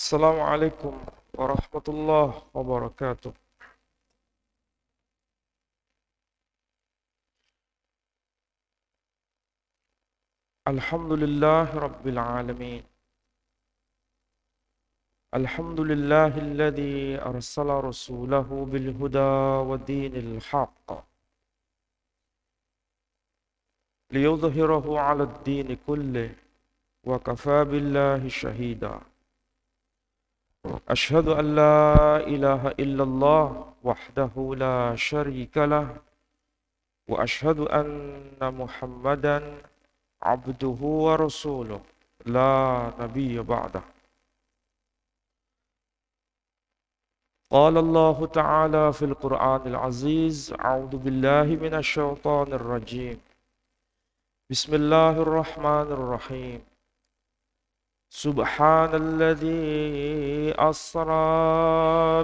Assalamualaikum warahmatullahi wabarakatuh. Alhamdulillahi rabbil alamin. Alhamdulillahilladzi arsala rasulahu bil huda wa dinil haqq liyudhhirahu 'ala ad-din kullih wa kafa billahi shahida. Ashhadu an la ilaha illallah wahdahu la syarika lah wa ashhadu anna Muhammadan abduhu wa rasuluh la nabiyya ba'dah. قال الله تعالى في القرآن العزيز أعوذ بالله من الشيطان الرجيم بسم الله الرحمن الرحيم سبحان الذي أسرى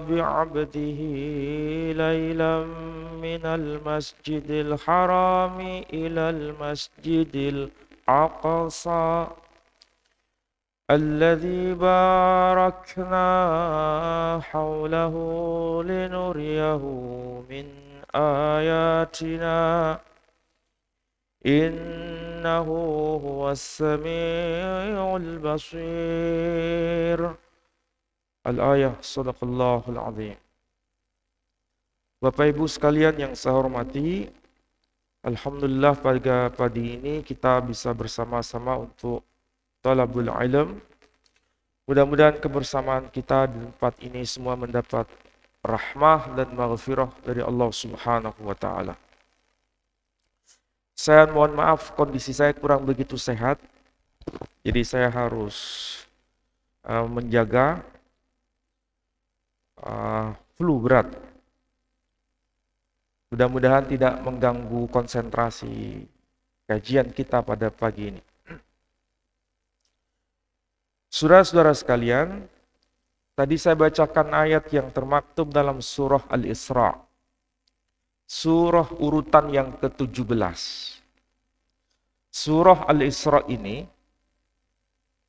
بعبده ليلا من المسجد الحرام إلى المسجد الأقصى الذي باركنا حوله لنريه من آياتنا إنه هو السميع البصير. Al-ayah Sadaqallahul Azim. Bapak Ibu sekalian yang saya hormati, alhamdulillah pada pagi ini kita bisa bersama-sama untuk talabul ilm. Mudah-mudahan kebersamaan kita di tempat ini semua mendapat rahmah dan maghfirah dari Allah Subhanahu wa taala. Saya mohon maaf, kondisi saya kurang begitu sehat. Jadi saya harus menjaga flu berat. Mudah-mudahan tidak mengganggu konsentrasi kajian kita pada pagi ini. Saudara-saudara sekalian, tadi saya bacakan ayat yang termaktub dalam surah Al-Isra. Surah urutan yang ke-17. Surah Al-Isra ini,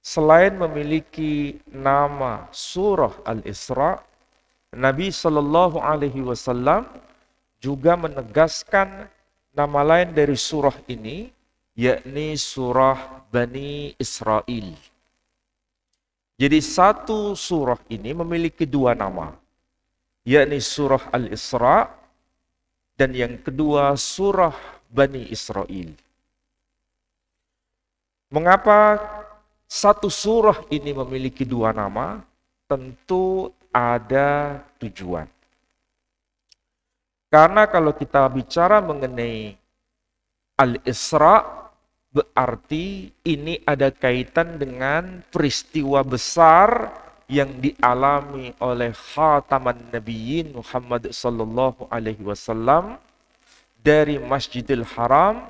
selain memiliki nama surah Al-Isra, Nabi Shallallahu Alaihi Wasallam juga menegaskan nama lain dari surah ini, yakni surah Bani Israel. Jadi satu surah ini memiliki dua nama, yakni surah Al-Isra dan yang kedua surah Bani Israel. Mengapa satu surah ini memiliki dua nama? Tentu ada tujuan. Karena kalau kita bicara mengenai Al-Isra, berarti ini ada kaitan dengan peristiwa besar yang dialami oleh Khataman Nabiyyin Muhammad sallallahu alaihi wasallam dari Masjidil Haram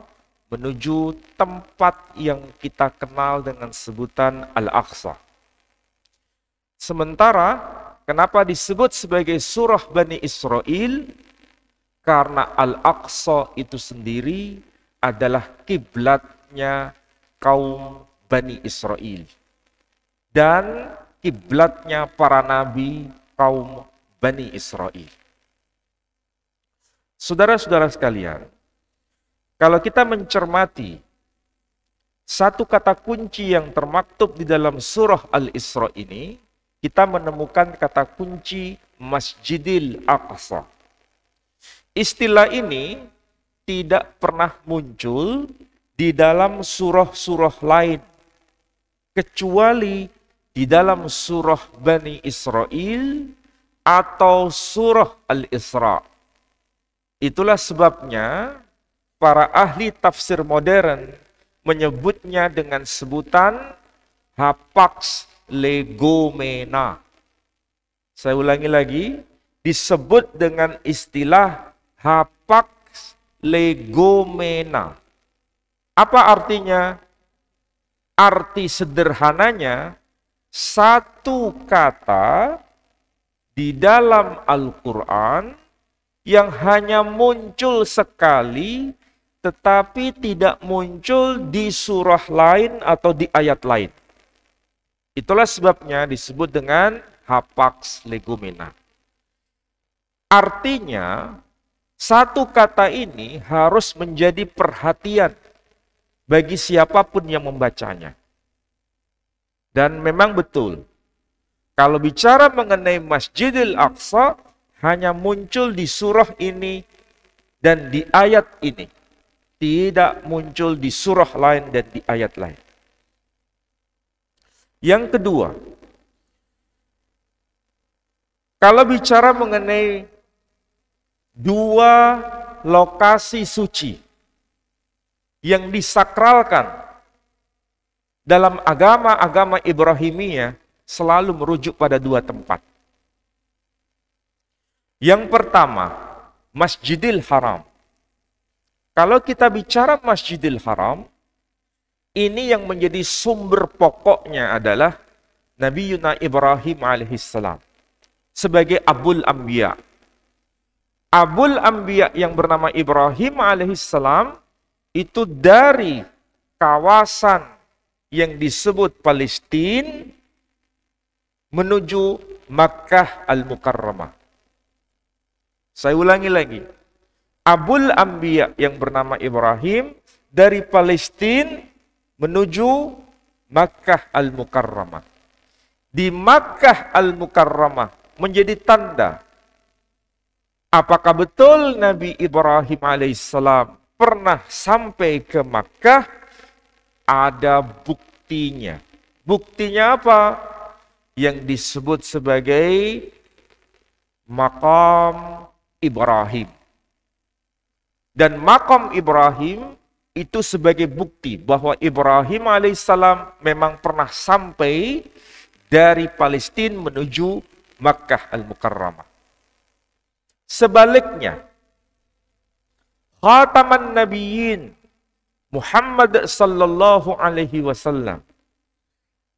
menuju tempat yang kita kenal dengan sebutan Al-Aqsa. Sementara kenapa disebut sebagai surah Bani Israel? Karena Al-Aqsa itu sendiri adalah kiblatnya kaum Bani Israel dan kiblatnya para nabi kaum Bani Israel. Saudara-saudara sekalian, kalau kita mencermati satu kata kunci yang termaktub di dalam surah Al-Isra ini, kita menemukan kata kunci Masjidil Aqsa. Istilah ini tidak pernah muncul di dalam surah-surah lain, kecuali di dalam surah Bani Israel atau surah Al-Isra. Itulah sebabnya para ahli tafsir modern menyebutnya dengan sebutan hapax legomena. Saya ulangi lagi, disebut dengan istilah hapax legomena. Apa artinya? Arti sederhananya, satu kata di dalam Al-Quran yang hanya muncul sekali tetapi tidak muncul di surah lain atau di ayat lain. Itulah sebabnya disebut dengan hapax legomena. Artinya, satu kata ini harus menjadi perhatian bagi siapapun yang membacanya. Dan memang betul, kalau bicara mengenai Masjidil Aqsa, hanya muncul di surah ini dan di ayat ini. Tidak muncul di surah lain dan di ayat lain. Yang kedua, kalau bicara mengenai dua lokasi suci yang disakralkan dalam agama-agama Ibrahimiyah selalu merujuk pada dua tempat. Yang pertama, Masjidil Haram. Kalau kita bicara Masjidil Haram, ini yang menjadi sumber pokoknya adalah Nabi Yuna Ibrahim alaihissalam sebagai Abul Anbiya. Abul Anbiya yang bernama Ibrahim alaihissalam itu dari kawasan yang disebut Palestina menuju Makkah Al-Mukarramah. Saya ulangi lagi. Abul Anbiya yang bernama Ibrahim dari Palestina menuju Makkah Al-Mukarramah. Di Makkah Al-Mukarramah menjadi tanda apakah betul Nabi Ibrahim alaihissalam pernah sampai ke Makkah. Ada buktinya. Buktinya apa? Yang disebut sebagai Maqam Ibrahim. Dan Maqam Ibrahim itu sebagai bukti bahwa Ibrahim alaihissalam memang pernah sampai dari Palestina menuju Makkah Al-Mukarramah. Sebaliknya, Khataman Nabiyyin Muhammad sallallahu alaihi wasallam,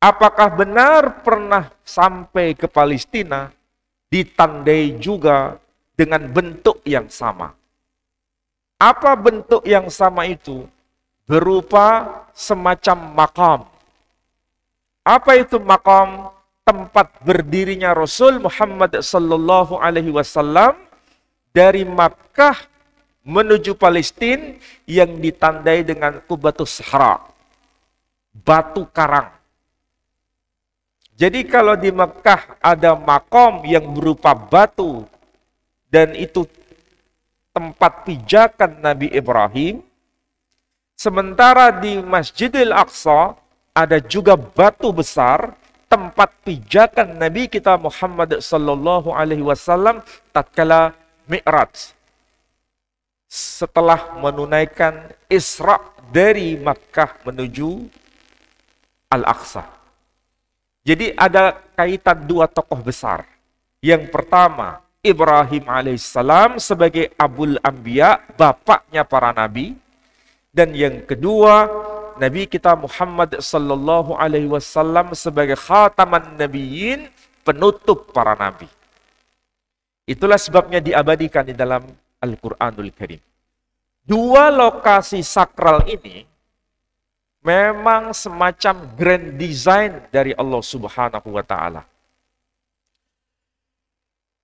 apakah benar pernah sampai ke Palestina ditandai juga dengan bentuk yang sama? Apa bentuk yang sama itu? Berupa semacam makam. Apa itu makam? Tempat berdirinya Rasul Muhammad sallallahu alaihi wasallam dari Makkah menuju Palestina yang ditandai dengan Qubatus Sahara, batu karang. Jadi kalau di Makkah ada makom yang berupa batu dan itu tempat pijakan Nabi Ibrahim, sementara di Masjidil Aqsa ada juga batu besar tempat pijakan Nabi kita Muhammad sallallahu alaihi wasallam tatkala Mi'raj. Setelah menunaikan Isra dari Makkah menuju Al-Aqsa. Jadi ada kaitan dua tokoh besar. Yang pertama, Ibrahim alaihissalam sebagai Abul Anbiya, bapaknya para nabi. Dan yang kedua, Nabi kita Muhammad sallallahu alaihi wasallam sebagai khataman nabiyyin, penutup para nabi. Itulah sebabnya diabadikan di dalam Al-Quranul Karim. Dua lokasi sakral ini memang semacam grand design dari Allah Subhanahu wa Ta'ala.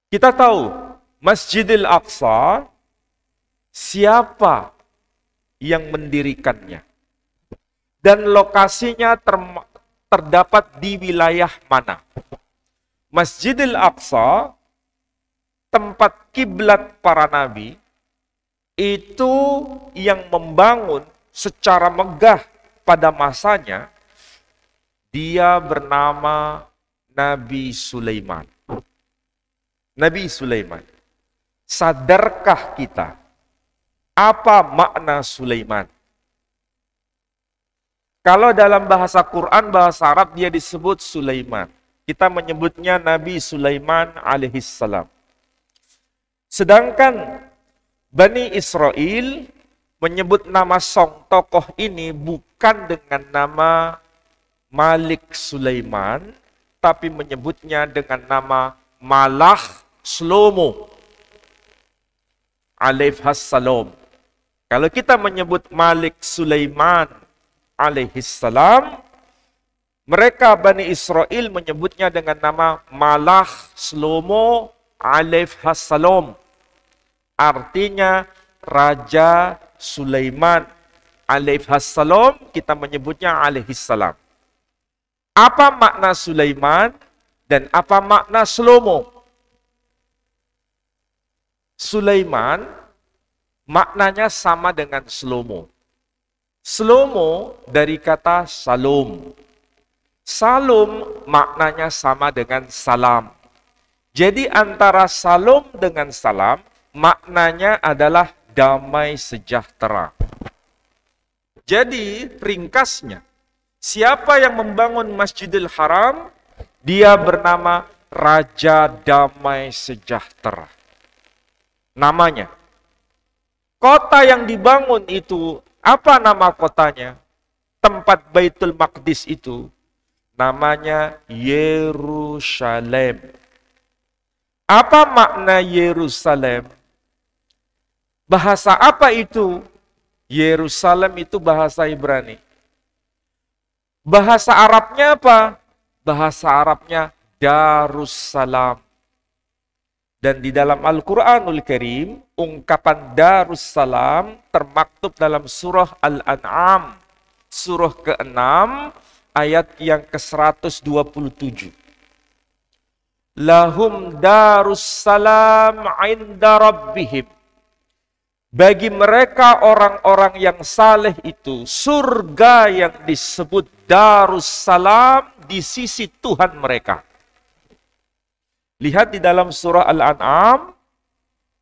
Kita tahu Masjidil Aqsa, siapa yang mendirikannya dan lokasinya terdapat di wilayah mana. Masjidil Aqsa, tempat kiblat para nabi, itu yang membangun secara megah pada masanya, dia bernama Nabi Sulaiman. Nabi Sulaiman. Sadarkah kita apa makna Sulaiman? Kalau dalam bahasa Quran, bahasa Arab dia disebut Sulaiman. Kita menyebutnya Nabi Sulaiman alaihissalam. Sedangkan Bani Israel menyebut nama song tokoh ini bukan dengan nama Malik Sulaiman, tapi menyebutnya dengan nama Malah Shlomo alaihissalam. Kalau kita menyebut Malik Sulaiman alaihissalam, Mereka Bani Israel menyebutnya dengan nama Malach Shlomo Alef Hassalom. Artinya Raja Sulaiman Alef Hassalom, kita menyebutnya alaihissalam. Apa makna Sulaiman dan apa makna Shlomo? Sulaiman maknanya sama dengan Shlomo. Shlomo dari kata Salom. Salom maknanya sama dengan salam. Jadi antara salom dengan salam maknanya adalah damai sejahtera. Jadi ringkasnya, siapa yang membangun Masjidil Haram, dia bernama Raja Damai Sejahtera. Namanya. Kota yang dibangun itu, apa nama kotanya? Tempat Baitul Maqdis itu namanya Yerusalem. Apa makna Yerusalem? Bahasa apa itu? Yerusalem itu bahasa Ibrani. Bahasa Arabnya apa? Bahasa Arabnya Darussalam. Dan di dalam Al-Quranul Karim, ungkapan Darussalam termaktub dalam surah Al-An'am. Surah ke-6, ayat yang ke-127. Lahum darussalam inda rabbihim. Bagi mereka orang-orang yang saleh itu, surga yang disebut darussalam di sisi Tuhan mereka. Lihat di dalam surah Al-An'am,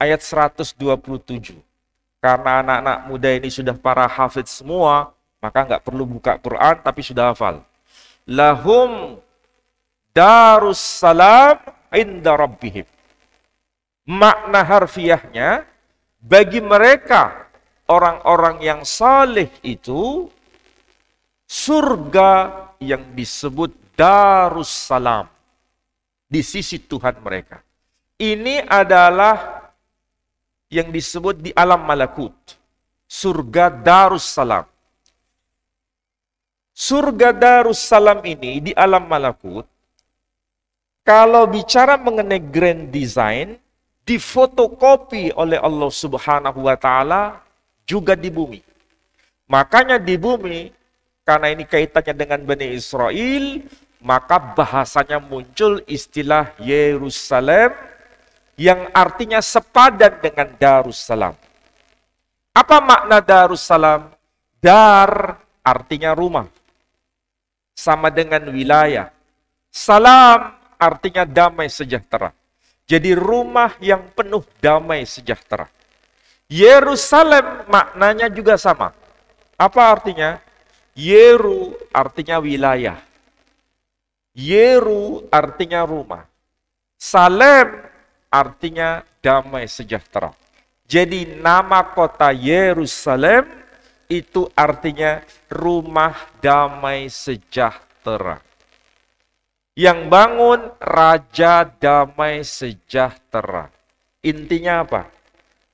ayat 127. Karena anak-anak muda ini sudah para hafidz semua, maka nggak perlu buka Quran, tapi sudah hafal. Lahum darussalam inda rabbihim. Makna harfiahnya, bagi mereka orang-orang yang saleh itu, surga yang disebut darussalam di sisi Tuhan mereka. Ini adalah yang disebut di alam malakut. Surga darussalam. Surga Darussalam ini di alam malakut, kalau bicara mengenai grand design, difotokopi oleh Allah Subhanahu wa Ta'ala juga di bumi. Makanya di bumi, karena ini kaitannya dengan Bani Israel, maka bahasanya muncul istilah Yerusalem yang artinya sepadan dengan Darussalam. Apa makna Darussalam? Dar artinya rumah. Sama dengan wilayah. Salam artinya damai sejahtera. Jadi rumah yang penuh damai sejahtera. Yerusalem maknanya juga sama. Apa artinya? Yeru artinya wilayah. Yeru artinya rumah. Salem artinya damai sejahtera. Jadi nama kota Yerusalem itu artinya rumah damai sejahtera. Yang bangun Raja Damai Sejahtera. Intinya apa?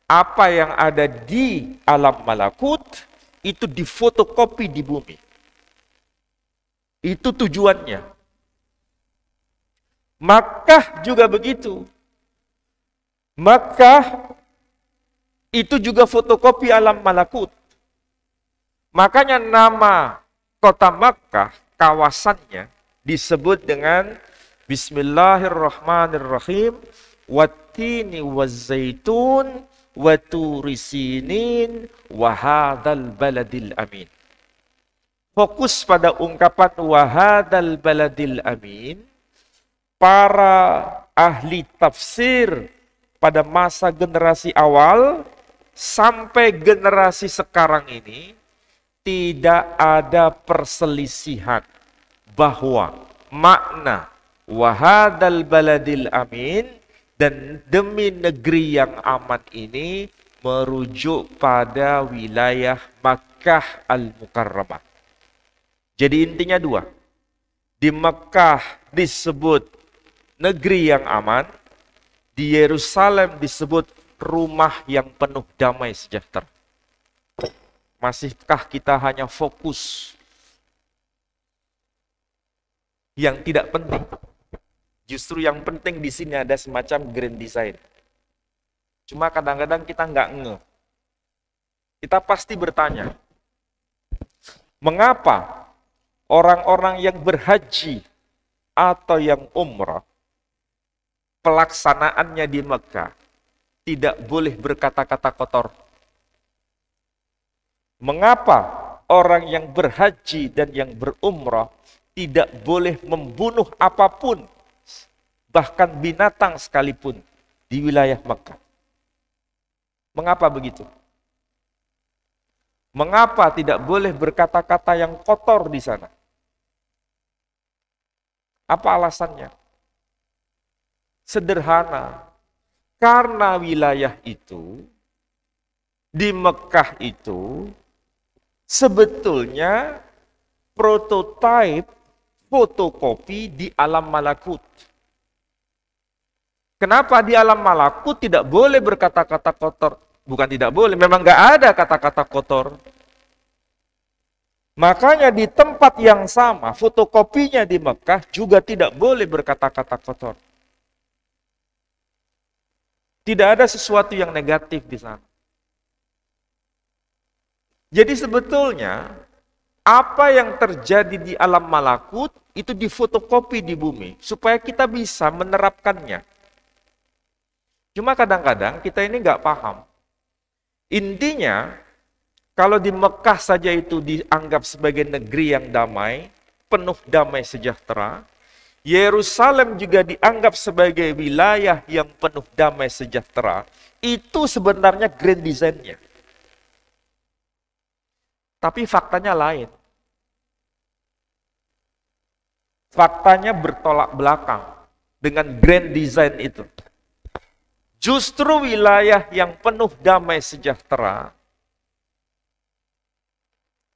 Apa yang ada di alam malakut itu difotokopi di bumi. Itu tujuannya. Makkah juga begitu. Makkah itu juga fotokopi alam malakut. Makanya nama kota Makkah, kawasannya, disebut dengan Bismillahirrahmanirrahim, Wattini wazzaitun, waturisinin, wahadal baladil amin. Fokus pada ungkapan wahadal baladil amin, para ahli tafsir pada masa generasi awal sampai generasi sekarang ini, tidak ada perselisihan bahwa makna wahadal baladil amin dan demi negeri yang aman ini merujuk pada wilayah Makkah Al-Mukarramah. Jadi intinya dua. Di Makkah disebut negeri yang aman, di Yerusalem disebut rumah yang penuh damai sejahtera. Masihkah kita hanya fokus yang tidak penting. Justru yang penting di sini ada semacam grand design. Cuma kadang-kadang kita nggak ngeh. Kita pasti bertanya, mengapa orang-orang yang berhaji atau yang umrah, pelaksanaannya di Mekah, tidak boleh berkata-kata kotor? Mengapa orang yang berhaji dan yang berumrah tidak boleh membunuh apapun, bahkan binatang sekalipun, di wilayah Mekah? Mengapa begitu? Mengapa tidak boleh berkata-kata yang kotor di sana? Apa alasannya? Sederhana. Karena wilayah itu, di Mekah itu, sebetulnya prototipe fotokopi di alam malakut. Kenapa di alam malakut tidak boleh berkata-kata kotor? Bukan tidak boleh, memang nggak ada kata-kata kotor. Makanya di tempat yang sama, fotokopinya di Mekah juga tidak boleh berkata-kata kotor. Tidak ada sesuatu yang negatif di sana. Jadi sebetulnya, apa yang terjadi di alam malakut, itu difotokopi di bumi, supaya kita bisa menerapkannya. Cuma kadang-kadang kita ini nggak paham. Intinya, kalau di Mekah saja itu dianggap sebagai negeri yang damai, penuh damai sejahtera, Yerusalem juga dianggap sebagai wilayah yang penuh damai sejahtera, itu sebenarnya grand design-nya. Tapi faktanya lain. Faktanya bertolak belakang dengan grand design itu. Justru wilayah yang penuh damai sejahtera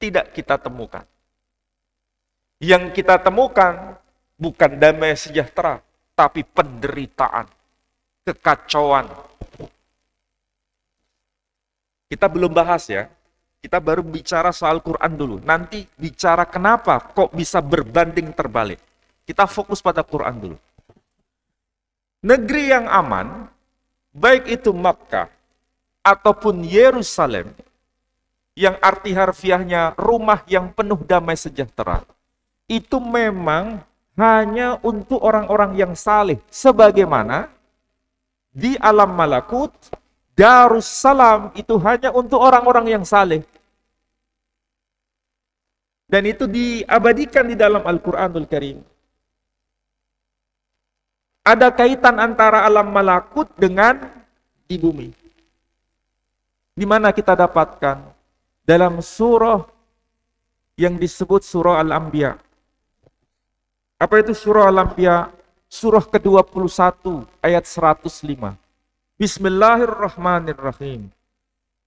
tidak kita temukan. Yang kita temukan bukan damai sejahtera, tapi penderitaan, kekacauan. Kita belum bahas ya, kita baru bicara soal Quran dulu. Nanti bicara kenapa kok bisa berbanding terbalik. Kita fokus pada Quran dulu. Negeri yang aman, baik itu Makkah ataupun Yerusalem, yang arti harfiahnya rumah yang penuh damai sejahtera, itu memang hanya untuk orang-orang yang saleh. Sebagaimana di alam malakut, Darussalam itu hanya untuk orang-orang yang saleh. Dan itu diabadikan di dalam Al-Quranul Karim. Ada kaitan antara alam malakut dengan di bumi. Di mana kita dapatkan? Dalam surah yang disebut surah Al-Anbiya. Apa itu surah Al-Anbiya? Surah ke-21 ayat 105. Bismillahirrahmanirrahim.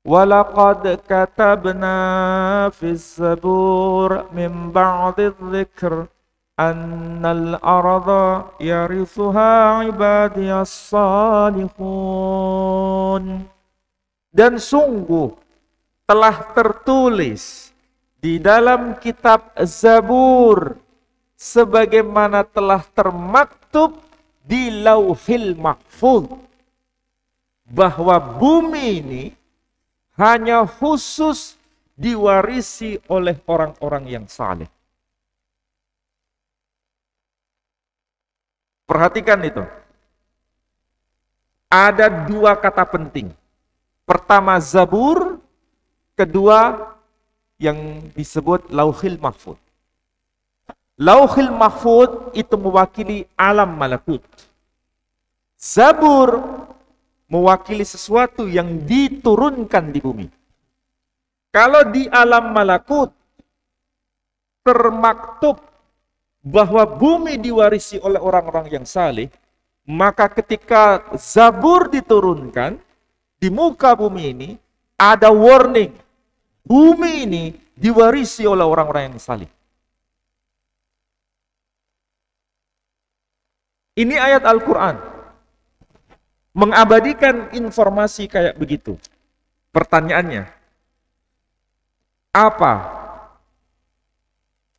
Walaqad katabna fis zabur min ba'di dzikr annal arda yarithuha ibadiyas salihun. Dan sungguh telah tertulis di dalam kitab Zabur sebagaimana telah termaktub di Lauhil Mahfuz bahwa bumi ini hanya khusus diwarisi oleh orang-orang yang saleh. Perhatikan itu. Ada dua kata penting. Pertama Zabur, kedua yang disebut Lauhil Mahfuz. Lauhil Mahfuz itu mewakili alam malakut. Zabur mewakili sesuatu yang diturunkan di bumi. Kalau di alam malakut termaktub bahwa bumi diwarisi oleh orang-orang yang saleh, maka ketika Zabur diturunkan di muka bumi ini, ada warning. Bumi ini diwarisi oleh orang-orang yang saleh. Ini ayat Al-Quran mengabadikan informasi kayak begitu. Pertanyaannya, apa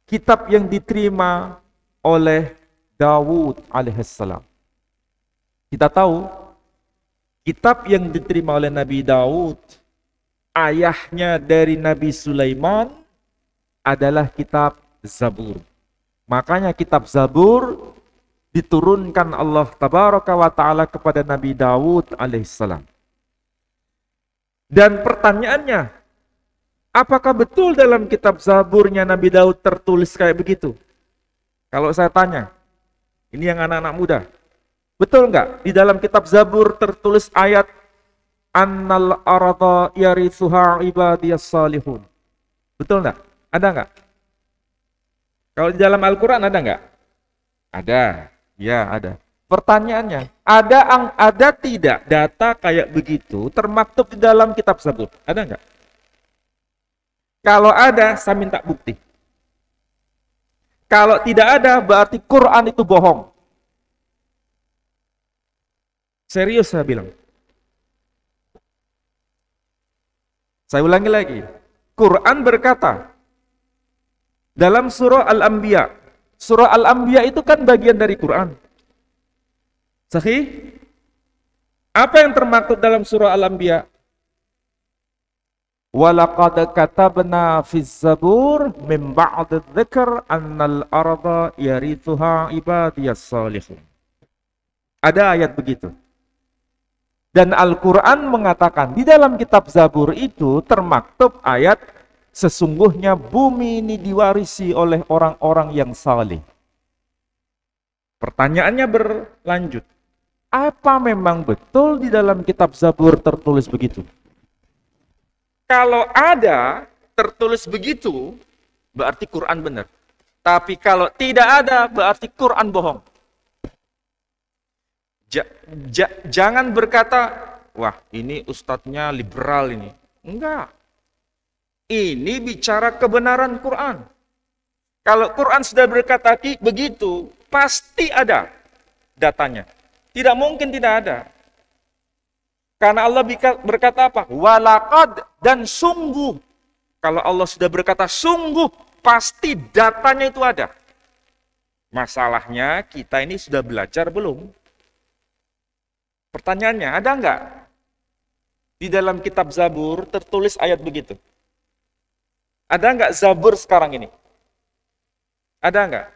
kitab yang diterima oleh Dawud alaihissalam. Kita tahu kitab yang diterima oleh Nabi Daud, ayahnya dari Nabi Sulaiman, adalah kitab Zabur. Makanya kitab Zabur diturunkan Allah tabaraka wa ta'ala kepada Nabi Daud alaihissalam. Dan pertanyaannya, apakah betul dalam kitab Zaburnya Nabi Daud tertulis kayak begitu? Kalau saya tanya, ini yang anak-anak muda, betul nggak di dalam kitab Zabur tertulis ayat annal arada yarithuha ibadiyas salihun? Betul nggak? Ada nggak? Kalau di dalam Al-Quran ada nggak? Ada, ya ada. Pertanyaannya, ada tidak data kayak begitu termaktub di dalam kitab Zabur? Ada nggak? Kalau ada, saya minta bukti. Kalau tidak ada, berarti Quran itu bohong. Serius saya bilang. Saya ulangi lagi. Quran berkata dalam surah Al-Anbiya. Surah Al-Anbiya itu kan bagian dari Quran. Sahih? Apa yang termaktub dalam surah Al-Anbiya? Walaqad katabna fiz zabur min ba'd dzikr annal arda yarithuha ibadiyas salihun. Ada ayat begitu. Dan Al-Quran mengatakan di dalam kitab Zabur itu termaktub ayat sesungguhnya bumi ini diwarisi oleh orang-orang yang saleh. Pertanyaannya berlanjut. Apa memang betul di dalam kitab Zabur tertulis begitu? Kalau ada tertulis begitu, berarti Quran benar. Tapi kalau tidak ada, berarti Quran bohong. Jangan berkata, wah ini ustadznya liberal ini. Enggak. Ini bicara kebenaran Quran. Kalau Quran sudah berkata begitu, pasti ada datanya. Tidak mungkin tidak ada. Karena Allah berkata apa? Walaqad, dan sungguh. Kalau Allah sudah berkata sungguh, pasti datanya itu ada. Masalahnya kita ini sudah belajar belum? Pertanyaannya, ada nggak di dalam kitab Zabur tertulis ayat begitu? Ada nggak Zabur sekarang ini? Ada nggak?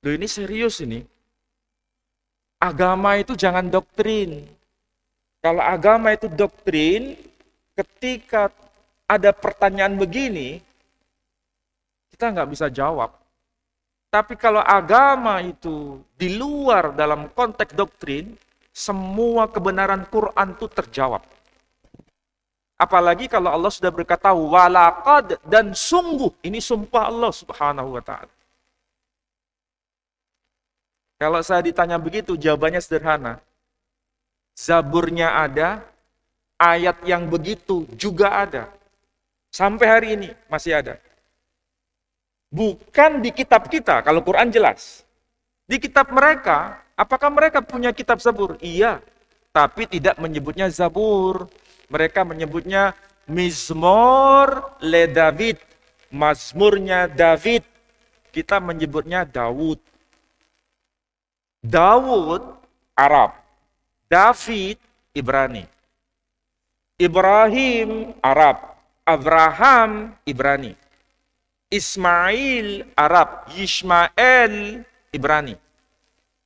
Loh ini serius ini. Agama itu jangan doktrin. Kalau agama itu doktrin, ketika ada pertanyaan begini, kita nggak bisa jawab. Tapi kalau agama itu di luar dalam konteks doktrin, semua kebenaran Quran itu terjawab. Apalagi kalau Allah sudah berkata walaqad, dan sungguh, ini sumpah Allah Subhanahu wa taala. Kalau saya ditanya begitu, jawabannya sederhana. Zaburnya ada, ayat yang begitu juga ada. Sampai hari ini masih ada. Bukan di kitab kita, kalau Quran jelas. Di kitab mereka, apakah mereka punya kitab Zabur? Iya, tapi tidak menyebutnya Zabur. Mereka menyebutnya Mizmor le David. Mazmurnya David. Kita menyebutnya Daud. Daud, Arab. David, Ibrani. Ibrahim, Arab. Abraham, Ibrani. Ismail, Arab. Yishmael, Ibrani.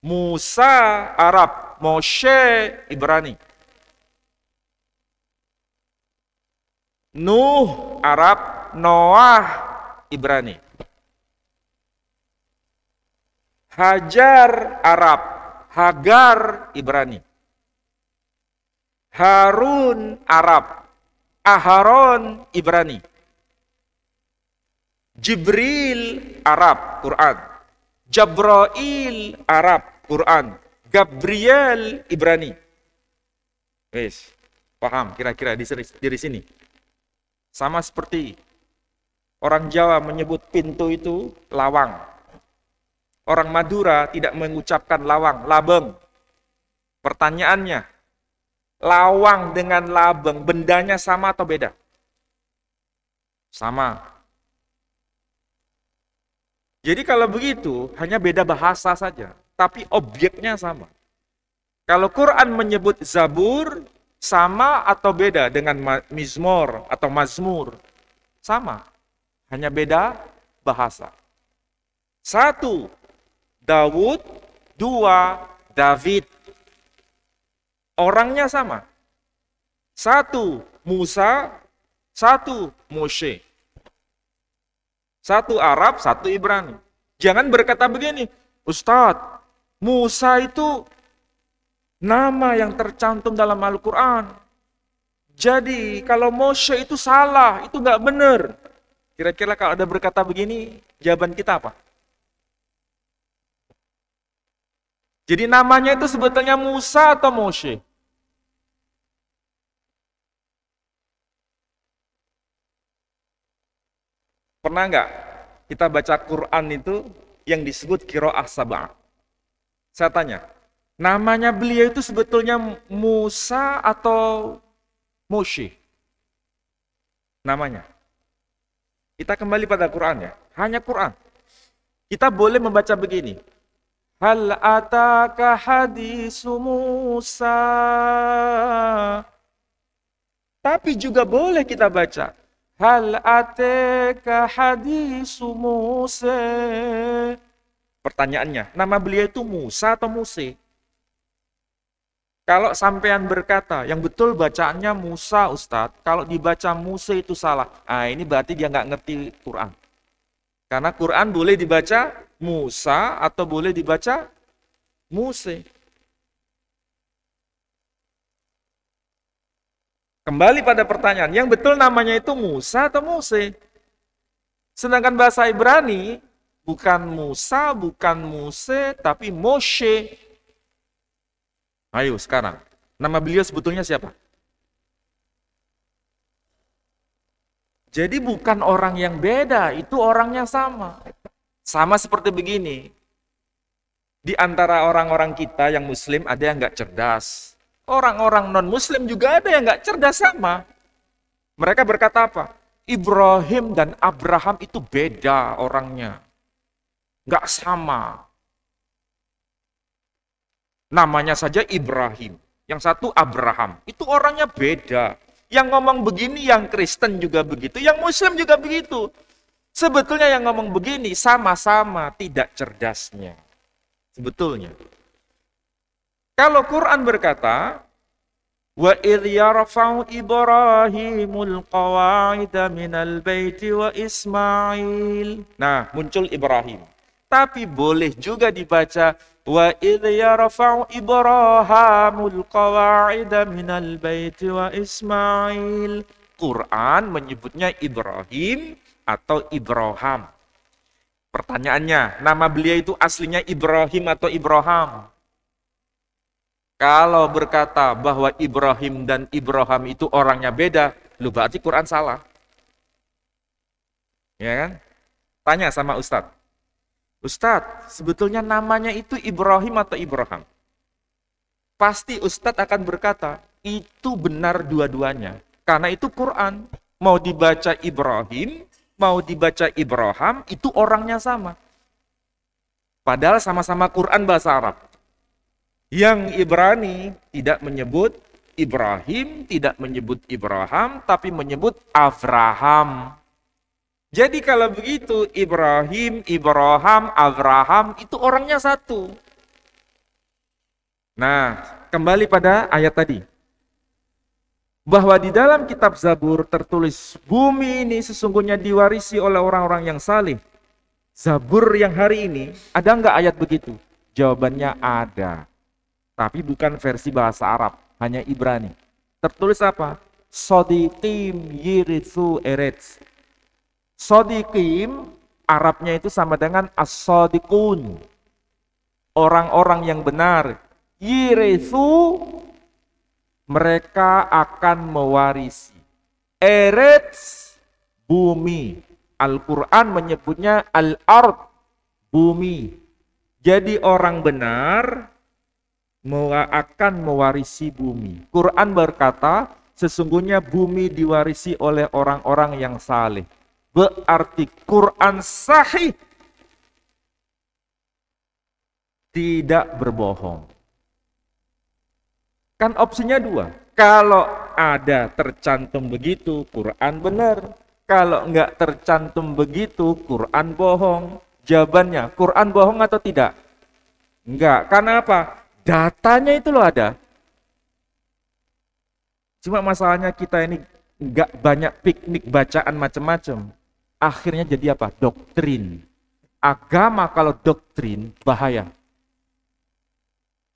Musa, Arab. Moshe, Ibrani. Nuh, Arab. Noah, Ibrani. Hajar, Arab. Hagar, Ibrani. Harun, Arab. Aharon, Ibrani. Jibril, Arab, Quran. Jabrail, Arab, Quran. Gabriel, Ibrani. Wes, paham kira-kira di sini. Sama seperti orang Jawa menyebut pintu itu lawang. Orang Madura tidak mengucapkan lawang, labeng. Pertanyaannya, lawang dengan labeng, bendanya sama atau beda? Sama. Jadi kalau begitu, hanya beda bahasa saja, tapi objeknya sama. Kalau Quran menyebut Zabur, sama atau beda dengan Mizmor atau Mazmur? Sama, hanya beda bahasa. Satu, Daud. Dua, David. Orangnya sama. Satu, Musa. Satu, Moshe. Satu Arab, satu Ibrani. Jangan berkata begini, Ustadz, Musa itu nama yang tercantum dalam Al-Quran. Jadi kalau Moshe itu salah, itu nggak benar. Kira-kira kalau ada berkata begini, jawaban kita apa? Jadi namanya itu sebetulnya Musa atau Moshe? Pernah nggak kita baca Quran itu yang disebut qiraah sab'ah? Saya tanya, namanya beliau itu sebetulnya Musa atau Moshe? Namanya. Kita kembali pada Quran ya, hanya Quran. Kita boleh membaca begini. Hal ataka hadisu Musa. Tapi juga boleh kita baca. Hal ataka hadisu Musa. Pertanyaannya, nama beliau itu Musa atau Muse? Kalau sampean berkata, yang betul bacaannya Musa Ustadz, kalau dibaca Muse itu salah. Ah, ini berarti dia nggak ngerti Quran. Karena Quran boleh dibaca Musa atau boleh dibaca Muse. Kembali pada pertanyaan, yang betul namanya itu Musa atau Muse? Sedangkan bahasa Ibrani bukan Musa, bukan Muse, tapi Moshe. Ayo sekarang, nama beliau sebetulnya siapa? Jadi bukan orang yang beda, itu orangnya sama. Sama seperti begini. Di antara orang-orang kita yang muslim ada yang nggak cerdas. Orang-orang non-muslim juga ada yang nggak cerdas sama. Mereka berkata apa? Ibrahim dan Abraham itu beda orangnya. Nggak sama. Namanya saja Ibrahim. Yang satu Abraham. Itu orangnya beda. Yang ngomong begini yang Kristen juga begitu. Yang Muslim juga begitu. Sebetulnya yang ngomong begini sama-sama tidak cerdasnya. Sebetulnya. Kalau Quran berkata, wa idh yarfa'u Ibrahimul qawa'ida minal baiti wa Ismail. Nah, muncul Ibrahim. Tapi boleh juga dibaca wa idh yarfa'u Ibrahimul qawa'ida minal baiti wa Ismail. Quran menyebutnya Ibrahim atau Ibrahim. Pertanyaannya, nama beliau itu aslinya Ibrahim atau Ibrahim? Kalau berkata bahwa Ibrahim dan Ibrahim itu orangnya beda, lu berarti Quran salah. Ya kan? Tanya sama Ustadz. Ustadz, sebetulnya namanya itu Ibrahim atau Ibrahim? Pasti Ustadz akan berkata, itu benar dua-duanya. Karena itu Quran. Mau dibaca Ibrahim, mau dibaca Ibrahim, itu orangnya sama. Padahal sama-sama Quran bahasa Arab. Yang Ibrani tidak menyebut Ibrahim, tidak menyebut Ibrahim, tapi menyebut Avraham. Jadi kalau begitu Ibrahim, Avraham itu orangnya satu. Nah, kembali pada ayat tadi. Bahwa di dalam kitab Zabur tertulis bumi ini sesungguhnya diwarisi oleh orang-orang yang saleh. Zabur yang hari ini, ada nggak ayat begitu? Jawabannya ada. Tapi bukan versi bahasa Arab, hanya Ibrani. Tertulis apa? Sodiqim yirithu eretz. Sodiqim, Arabnya itu sama dengan as-sodiqun. Orang-orang yang benar. Yirithu, mereka akan mewarisi. Eretz, bumi. Al-Quran menyebutnya al-ard, bumi. Jadi orang benar akan mewarisi bumi. Quran berkata, sesungguhnya bumi diwarisi oleh orang-orang yang saleh. Berarti Quran sahih. tidak berbohong. Kan opsinya dua. Kalau ada tercantum begitu, Quran benar. Kalau enggak tercantum begitu, Quran bohong. Jawabannya, Quran bohong atau tidak? Enggak. Karena apa? Datanya itu loh ada. Cuma masalahnya kita ini enggak banyak piknik bacaan macam-macam. Akhirnya jadi apa? Doktrin. Agama kalau doktrin, bahaya.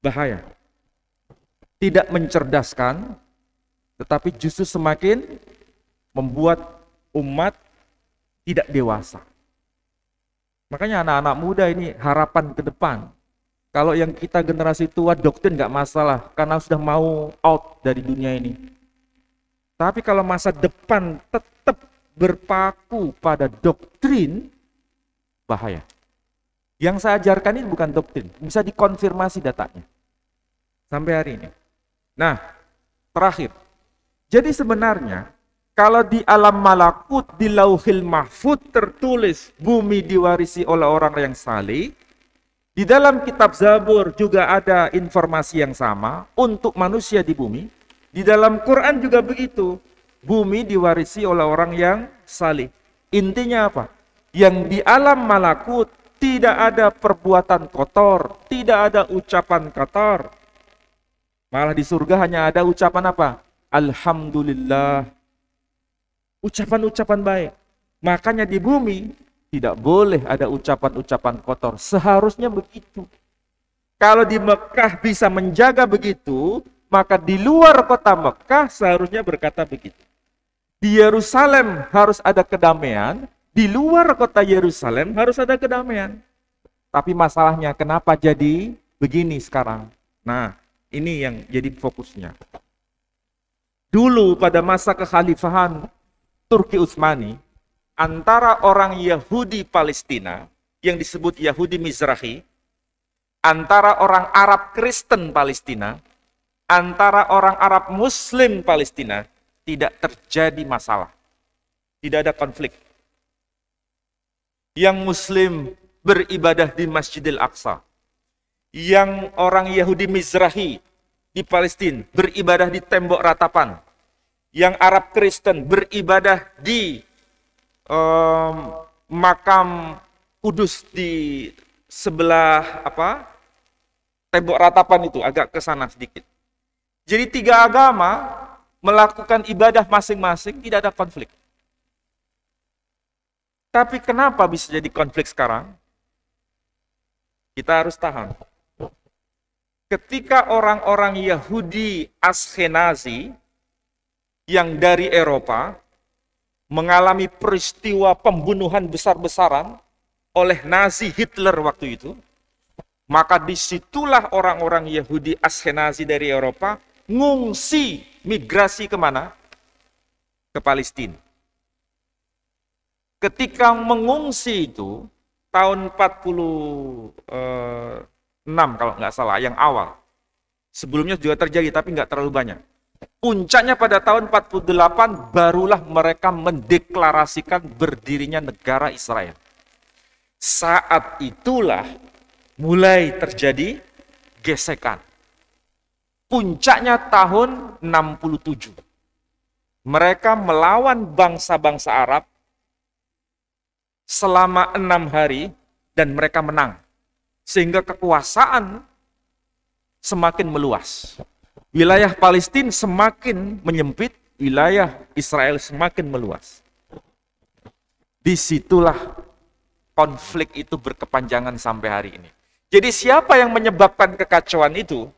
Bahaya. Tidak mencerdaskan, tetapi justru semakin membuat umat tidak dewasa. Makanya anak-anak muda ini harapan ke depan. Kalau yang kita generasi tua doktrin nggak masalah, karena sudah mau out dari dunia ini. Tapi kalau masa depan tetap berpaku pada doktrin, bahaya. Yang saya ajarkan ini bukan doktrin, bisa dikonfirmasi datanya. Sampai hari ini. Nah, terakhir. Jadi sebenarnya, kalau di alam malakut, di lauhil mahfud tertulis bumi diwarisi oleh orang yang saleh, di dalam kitab Zabur juga ada informasi yang sama untuk manusia di bumi. Di dalam Quran juga begitu. Bumi diwarisi oleh orang yang saleh. Intinya apa? Yang di alam malakut tidak ada perbuatan kotor, tidak ada ucapan kotor. Malah di surga hanya ada ucapan apa? Alhamdulillah. Ucapan-ucapan baik. Makanya di bumi tidak boleh ada ucapan-ucapan kotor. Seharusnya begitu. Kalau di Mekah bisa menjaga begitu, maka di luar kota Mekah seharusnya berkata begitu. Di Yerusalem harus ada kedamaian, di luar kota Yerusalem harus ada kedamaian. Tapi masalahnya kenapa jadi begini sekarang? Nah, ini yang jadi fokusnya. Dulu pada masa kekhalifahan Turki Utsmani, antara orang Yahudi Palestina yang disebut Yahudi Mizrahi, antara orang Arab Kristen Palestina, antara orang Arab Muslim Palestina, tidak terjadi masalah. Tidak ada konflik. Yang Muslim beribadah di Masjidil Aqsa. Yang orang Yahudi Mizrahi di Palestina beribadah di tembok ratapan. Yang Arab Kristen beribadah di makam Kudus di sebelah tembok ratapan itu, agak ke sana sedikit. Jadi tiga agama melakukan ibadah masing-masing, tidak ada konflik. Tapi kenapa bisa jadi konflik sekarang? Kita harus tahan. Ketika orang-orang Yahudi Askenazi yang dari Eropa mengalami peristiwa pembunuhan besar-besaran oleh Nazi Hitler waktu itu, maka disitulah orang-orang Yahudi Askenazi dari Eropa ngungsi, migrasi kemana? Ke Palestina. Ketika mengungsi itu, tahun 46 kalau nggak salah, yang awal. Sebelumnya juga terjadi, tapi nggak terlalu banyak. Puncaknya pada tahun 48, barulah mereka mendeklarasikan berdirinya negara Israel. Saat itulah mulai terjadi gesekan. Puncaknya tahun 67. Mereka melawan bangsa-bangsa Arab selama 6 hari dan mereka menang. Sehingga kekuasaan semakin meluas. Wilayah Palestina semakin menyempit, wilayah Israel semakin meluas. Disitulah konflik itu berkepanjangan sampai hari ini. Jadi siapa yang menyebabkan kekacauan itu?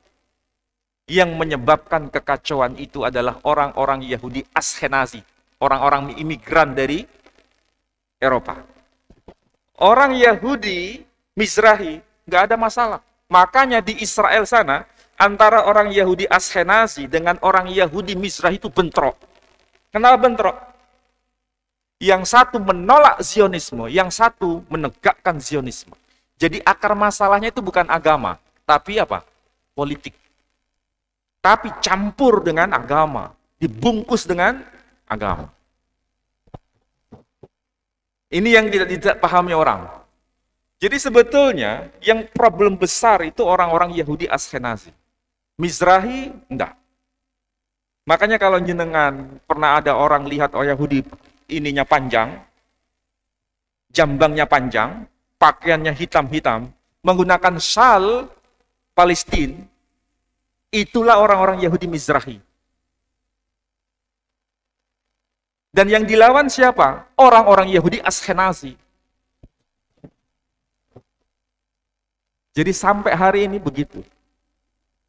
Yang menyebabkan kekacauan itu adalah orang-orang Yahudi Askenazi, orang-orang imigran dari Eropa. Orang Yahudi Mizrahi nggak ada masalah. Makanya di Israel sana, antara orang Yahudi Askenazi dengan orang Yahudi Mizrahi itu bentrok. Kenapa bentrok? Yang satu menolak Zionisme, yang satu menegakkan Zionisme. Jadi akar masalahnya itu bukan agama, tapi apa? Politik. Tapi campur dengan agama, dibungkus dengan agama. Ini yang tidak pahami orang. Jadi sebetulnya yang problem besar itu orang-orang Yahudi Askenazi. Mizrahi, enggak. Makanya kalau jenengan pernah ada orang lihat orang Yahudi ininya panjang, jambangnya panjang, pakaiannya hitam-hitam, menggunakan syal Palestina, itulah orang-orang Yahudi Mizrahi. Dan yang dilawan siapa? Orang-orang Yahudi Askenazi. Jadi sampai hari ini begitu.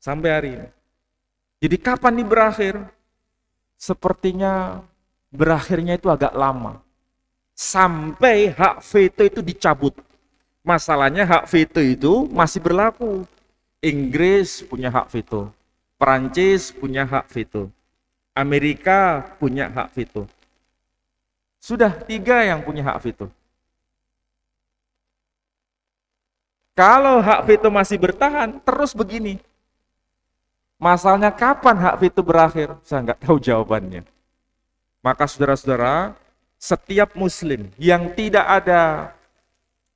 Sampai hari ini. Jadi kapan ini berakhir? Sepertinya berakhirnya itu agak lama. Sampai hak veto itu dicabut. Masalahnya hak veto itu masih berlaku. Inggris punya hak veto. Perancis punya hak veto. Amerika punya hak veto. Sudah 3 yang punya hak veto. Kalau hak veto masih bertahan, terus begini. Masalahnya kapan hak veto berakhir? Saya nggak tahu jawabannya. Maka saudara-saudara, setiap muslim yang tidak ada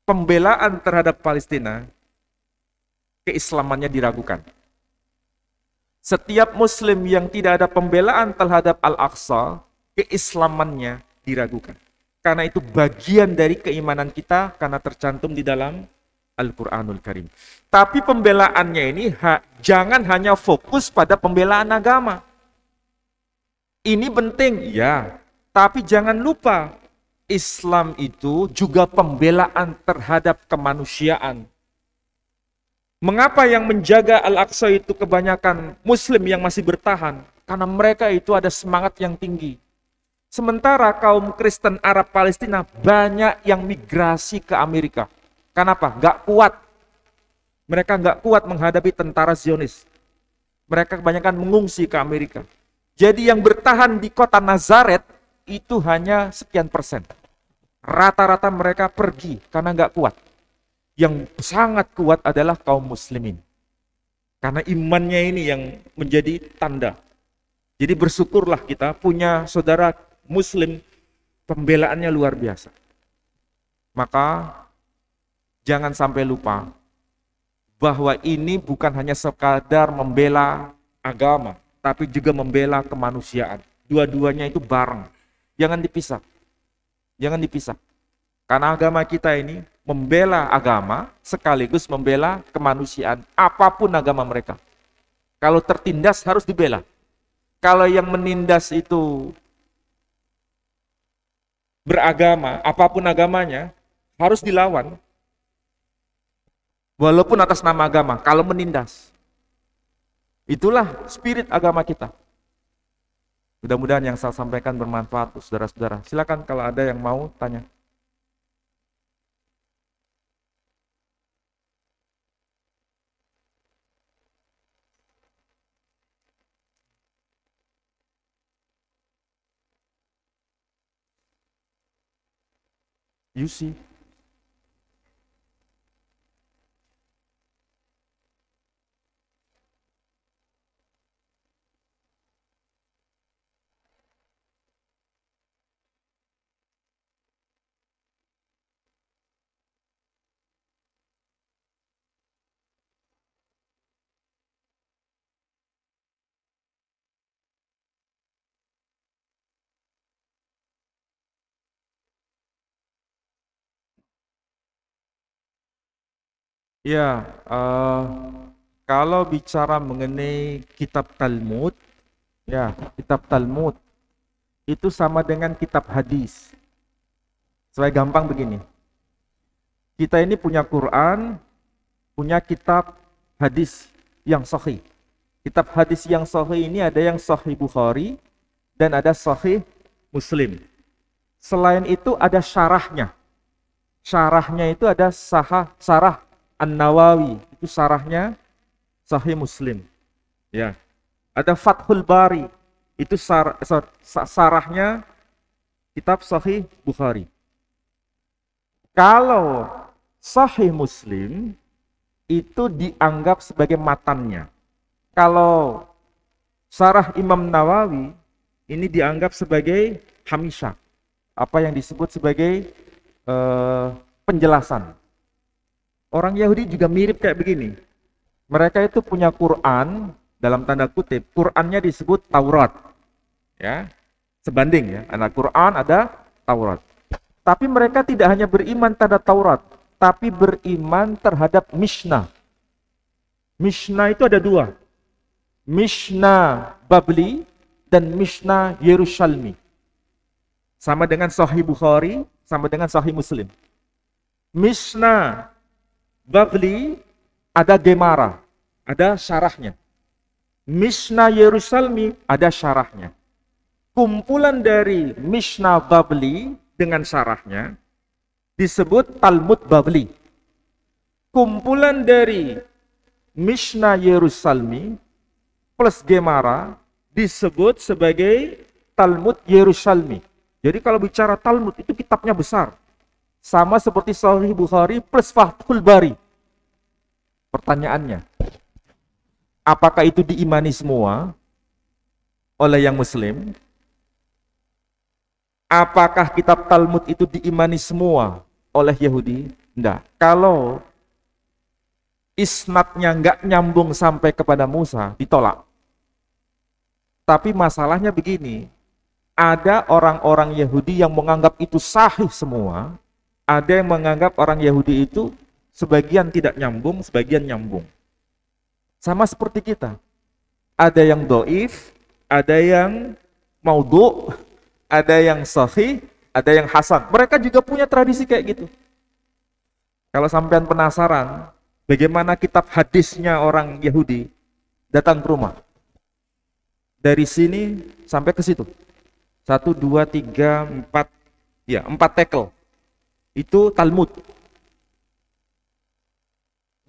pembelaan terhadap Palestina, keislamannya diragukan. Setiap muslim yang tidak ada pembelaan terhadap Al-Aqsa, keislamannya diragukan. Karena itu bagian dari keimanan kita karena tercantum di dalam Al-Quranul Karim. Tapi pembelaannya ini jangan hanya fokus pada pembelaan agama. Ini penting, ya. Tapi jangan lupa, Islam itu juga pembelaan terhadap kemanusiaan. Mengapa yang menjaga Al-Aqsa itu kebanyakan Muslim yang masih bertahan? Karena mereka itu ada semangat yang tinggi. Sementara kaum Kristen Arab Palestina banyak yang migrasi ke Amerika. Kenapa? Gak kuat. Mereka gak kuat menghadapi tentara Zionis. Mereka kebanyakan mengungsi ke Amerika. Jadi yang bertahan di kota Nazaret itu hanya sekian persen. Rata-rata mereka pergi karena gak kuat. Yang sangat kuat adalah kaum muslimin. Karena imannya ini yang menjadi tanda. Jadi bersyukurlah kita punya saudara muslim, pembelaannya luar biasa. Maka jangan sampai lupa bahwa ini bukan hanya sekadar membela agama, tapi juga membela kemanusiaan. Dua-duanya itu bareng. Jangan dipisah. Jangan dipisah. Karena agama kita ini membela agama sekaligus membela kemanusiaan. Apapun agama mereka. Kalau tertindas harus dibela. Kalau yang menindas itu beragama, apapun agamanya, harus dilawan. Walaupun atas nama agama, kalau menindas. Itulah spirit agama kita. Mudah-mudahan yang saya sampaikan bermanfaat, saudara-saudara. Silakan kalau ada yang mau tanya. You see. Ya, kalau bicara mengenai kitab Talmud, ya, kitab Talmud itu sama dengan kitab hadis. Supaya gampang begini. Kita ini punya Quran, punya kitab hadis yang sahih. Kitab hadis yang sahih ini ada yang sahih Bukhari dan ada sahih Muslim. Selain itu ada syarahnya. Syarahnya itu ada syarah An-Nawawi, itu syarahnya Sahih Muslim. Ya. Ada Fathul Bari, itu syarahnya kitab Sahih Bukhari. Kalau Sahih Muslim itu dianggap sebagai matannya. Kalau syarah Imam Nawawi ini dianggap sebagai hamisha, apa yang disebut sebagai penjelasan. Orang Yahudi juga mirip kayak begini. Mereka itu punya Quran, dalam tanda kutip, Qurannya disebut Taurat. Ya, sebanding ya, ada Quran, ada Taurat. Tapi mereka tidak hanya beriman terhadap Taurat, tapi beriman terhadap Mishnah. Mishnah itu ada dua. Mishnah Babli dan Mishnah Yerusalmi. Sama dengan Sahih Bukhari, sama dengan Sahih Muslim. Mishnah Babli ada Gemara, ada syarahnya. Mishnah Yerusalmi ada syarahnya. Kumpulan dari Mishnah Babli dengan syarahnya disebut Talmud Babli. Kumpulan dari Mishnah Yerusalmi plus Gemara disebut sebagai Talmud Yerusalmi. Jadi kalau bicara Talmud itu kitabnya besar. Sama seperti Sahih Bukhari plus Fathul Bari. Pertanyaannya, apakah itu diimani semua oleh yang Muslim? Apakah kitab Talmud itu diimani semua oleh Yahudi? Tidak. Kalau isnadnya nggak nyambung sampai kepada Musa, ditolak. Tapi masalahnya begini, ada orang-orang Yahudi yang menganggap itu sahih semua, ada yang menganggap orang Yahudi itu sebagian tidak nyambung, sebagian nyambung. Sama seperti kita. Ada yang doif, ada yang maudhu, ada yang sahih, ada yang hasan. Mereka juga punya tradisi kayak gitu. Kalau sampean penasaran, bagaimana kitab hadisnya orang Yahudi, datang ke rumah. Dari sini sampai ke situ. 1, 2, 3, 4, ya 4 tekel. Itu Talmud.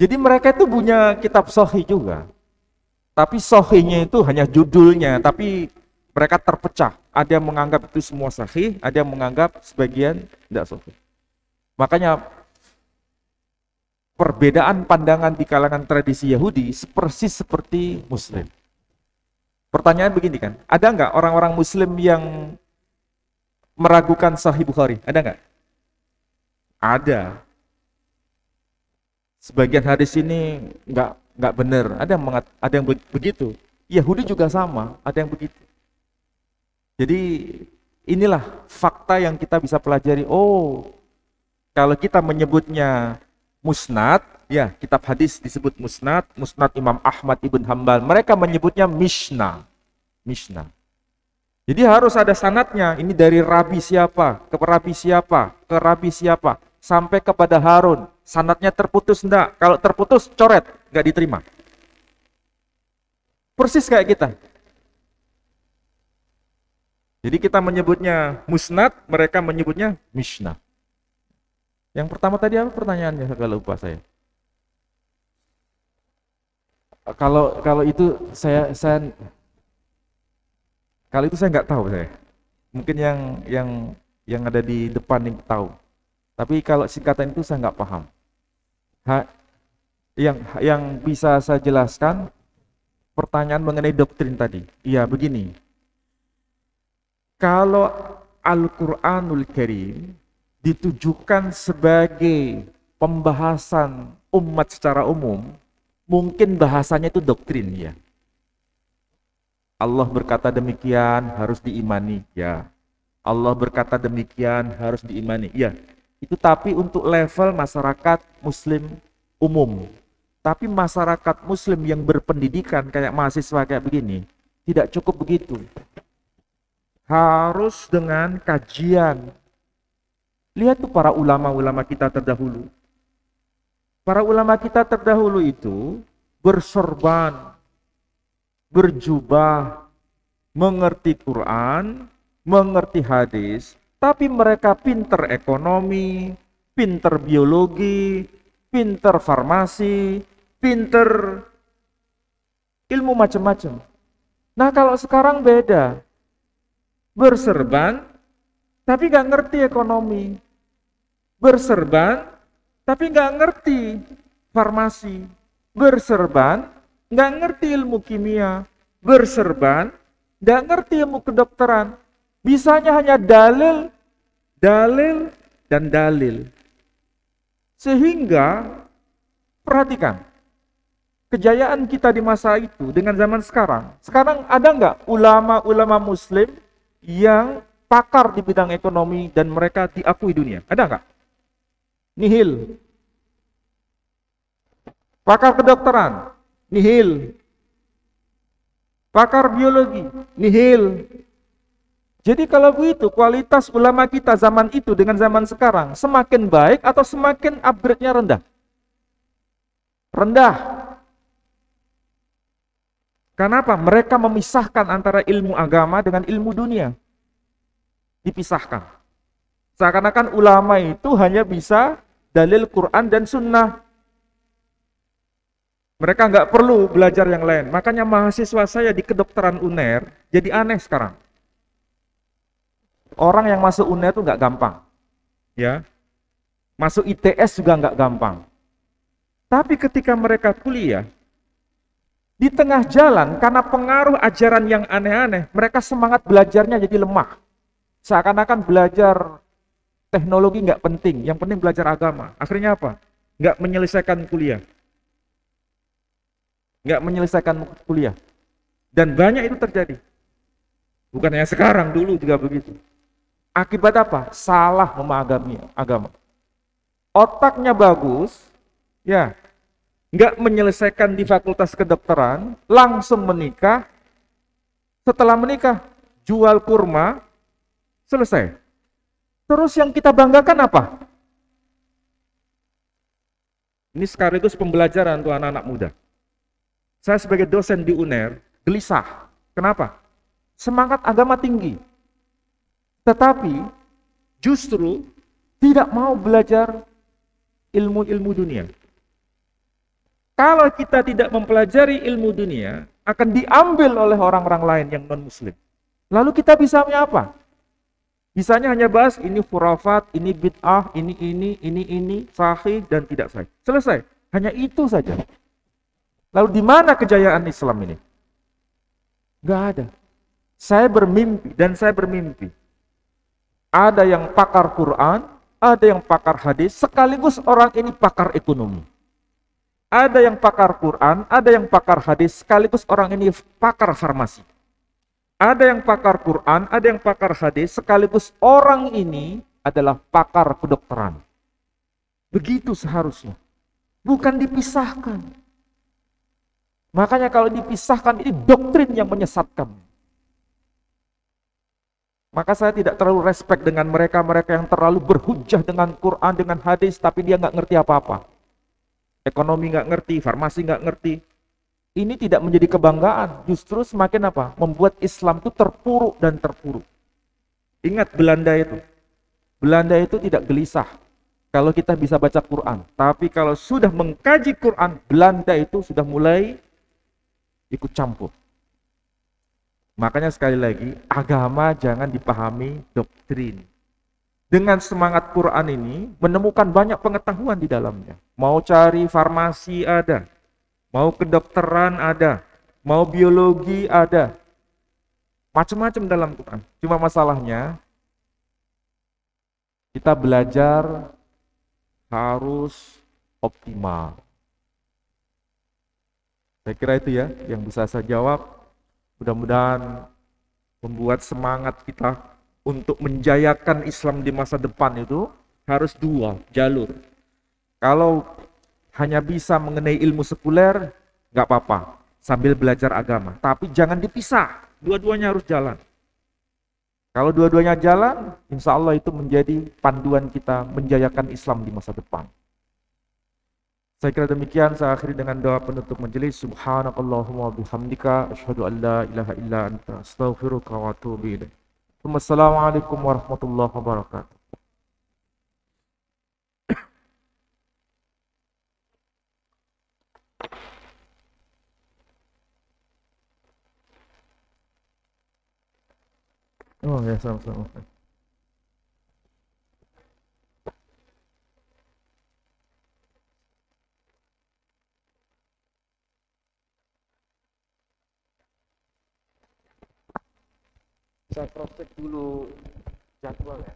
Jadi mereka itu punya kitab sahih juga. Tapi sahihnya itu hanya judulnya, tapi mereka terpecah. Ada yang menganggap itu semua sahih, ada yang menganggap sebagian tidak sahih. Makanya perbedaan pandangan di kalangan tradisi Yahudi persis seperti Muslim. Pertanyaan begini kan, ada nggak orang-orang Muslim yang meragukan Sahih Bukhari? Ada nggak? Ada. Sebagian hadis ini nggak benar. Ada yang begitu. Yahudi juga sama, ada yang begitu. Jadi inilah fakta yang kita bisa pelajari. Oh, kalau kita menyebutnya musnad, ya kitab hadis disebut musnad, musnad Imam Ahmad ibn Hambal. Mereka menyebutnya Mishnah. Mishnah. Jadi harus ada sanadnya. Ini dari rabi siapa, ke rabi siapa, ke rabi siapa, sampai kepada Harun. Sanadnya terputus enggak? Kalau terputus, coret, enggak diterima. Persis kayak kita. Jadi kita menyebutnya musnad, mereka menyebutnya Mishnah. Yang pertama tadi apa pertanyaannya? Kalau lupa saya. Kalau itu saya kalau itu saya nggak tahu saya. Mungkin yang ada di depan yang tahu. Tapi kalau singkatan itu saya nggak paham. Yang bisa saya jelaskan pertanyaan mengenai doktrin tadi. Iya begini. Kalau Al-Qur'anul Karim ditujukan sebagai pembahasan umat secara umum, mungkin bahasanya itu doktrin ya. Allah berkata demikian harus diimani ya. Allah berkata demikian harus diimani ya. Itu tapi untuk level masyarakat Muslim umum. Tapi masyarakat Muslim yang berpendidikan kayak mahasiswa kayak begini tidak cukup begitu. Harus dengan kajian. Lihat tuh para ulama-ulama kita terdahulu. Para ulama kita terdahulu itu bersorban, berjubah, mengerti Quran, mengerti hadis, tapi mereka pinter ekonomi, pinter biologi, pinter farmasi, pinter ilmu macam-macam. Nah kalau sekarang beda, berserban, tapi nggak ngerti ekonomi, berserban, tapi nggak ngerti farmasi, berserban, nggak ngerti ilmu kimia, berserban, nggak ngerti ilmu kedokteran, bisanya hanya dalil, dalil, dan dalil. Sehingga Perhatikan, kejayaan kita di masa itu dengan zaman sekarang. Sekarang ada nggak ulama-ulama muslim yang pakar di bidang ekonomi dan mereka diakui dunia? Ada nggak? Nihil. Pakar kedokteran? Nihil. Pakar biologi? Nihil. Jadi kalau begitu, kualitas ulama kita zaman itu dengan zaman sekarang semakin baik atau semakin upgrade-nya rendah? Rendah. Kenapa? Mereka memisahkan antara ilmu agama dengan ilmu dunia. Dipisahkan. Seakan-akan ulama itu hanya bisa dalil Quran dan Sunnah. Mereka nggak perlu belajar yang lain. Makanya mahasiswa saya di kedokteran UNER jadi aneh sekarang. Orang yang masuk UNER itu nggak gampang. Ya, masuk ITS juga nggak gampang. Tapi ketika mereka kuliah, di tengah jalan, karena pengaruh ajaran yang aneh-aneh, mereka semangat belajarnya jadi lemah. Seakan-akan belajar teknologi nggak penting, yang penting belajar agama. Akhirnya apa? Nggak menyelesaikan kuliah. Nggak menyelesaikan kuliah. Dan banyak itu terjadi. Bukan hanya sekarang, dulu juga begitu. Akibat apa? Salah memahami agama. Otaknya bagus, ya, nggak menyelesaikan di fakultas kedokteran, langsung menikah. Setelah menikah, jual kurma, selesai. Terus yang kita banggakan apa? Ini sekaligus pembelajaran untuk anak-anak muda. Saya sebagai dosen di UNER, gelisah. Kenapa? Semangat agama tinggi. Tetapi justru tidak mau belajar ilmu-ilmu dunia. Kalau kita tidak mempelajari ilmu dunia, akan diambil oleh orang-orang lain yang non-muslim. Lalu kita bisanya apa? Bisanya hanya bahas ini khurafat, ini bid'ah, ini, sahih dan tidak sahih. Selesai. Hanya itu saja. Lalu di mana kejayaan Islam ini? Gak ada. Saya bermimpi dan saya bermimpi. Ada yang pakar Quran, ada yang pakar hadis, sekaligus orang ini pakar ekonomi. Ada yang pakar Quran, ada yang pakar hadis, sekaligus orang ini pakar farmasi. Ada yang pakar Quran, ada yang pakar hadis, sekaligus orang ini adalah pakar kedokteran. Begitu seharusnya. Bukan dipisahkan. Makanya kalau dipisahkan, ini doktrin yang menyesatkan. Maka saya tidak terlalu respect dengan mereka-mereka yang terlalu berhujjah dengan Quran, dengan hadis, tapi dia nggak ngerti apa-apa. Ekonomi nggak ngerti, farmasi nggak ngerti. Ini tidak menjadi kebanggaan, justru semakin apa? Membuat Islam itu terpuruk dan terpuruk. Ingat Belanda itu. Belanda itu tidak gelisah kalau kita bisa baca Quran. Tapi kalau sudah mengkaji Quran, Belanda itu sudah mulai ikut campur. Makanya sekali lagi, agama jangan dipahami doktrin. Dengan semangat Quran ini, menemukan banyak pengetahuan di dalamnya. Mau cari farmasi ada, mau kedokteran ada, mau biologi ada. Macam-macam dalam Quran. Cuma masalahnya, kita belajar harus optimal. Saya kira itu ya yang bisa saya jawab. Mudah-mudahan membuat semangat kita untuk menjayakan Islam di masa depan itu harus dua jalur. Kalau hanya bisa mengenai ilmu sekuler, nggak apa-apa, sambil belajar agama. Tapi jangan dipisah, dua-duanya harus jalan. Kalau dua-duanya jalan, insya Allah itu menjadi panduan kita menjayakan Islam di masa depan. Saya kira demikian, saya akhiri dengan doa penutup majelis. Subhanakallahumma bihamdika asyhadu an la ilaha illa anta astaghfiruka wa atubu ilaik. Wassalamualaikum warahmatullahi wabarakatuh. Oh ya, sama-sama. Saya cross check dulu jadwal ya.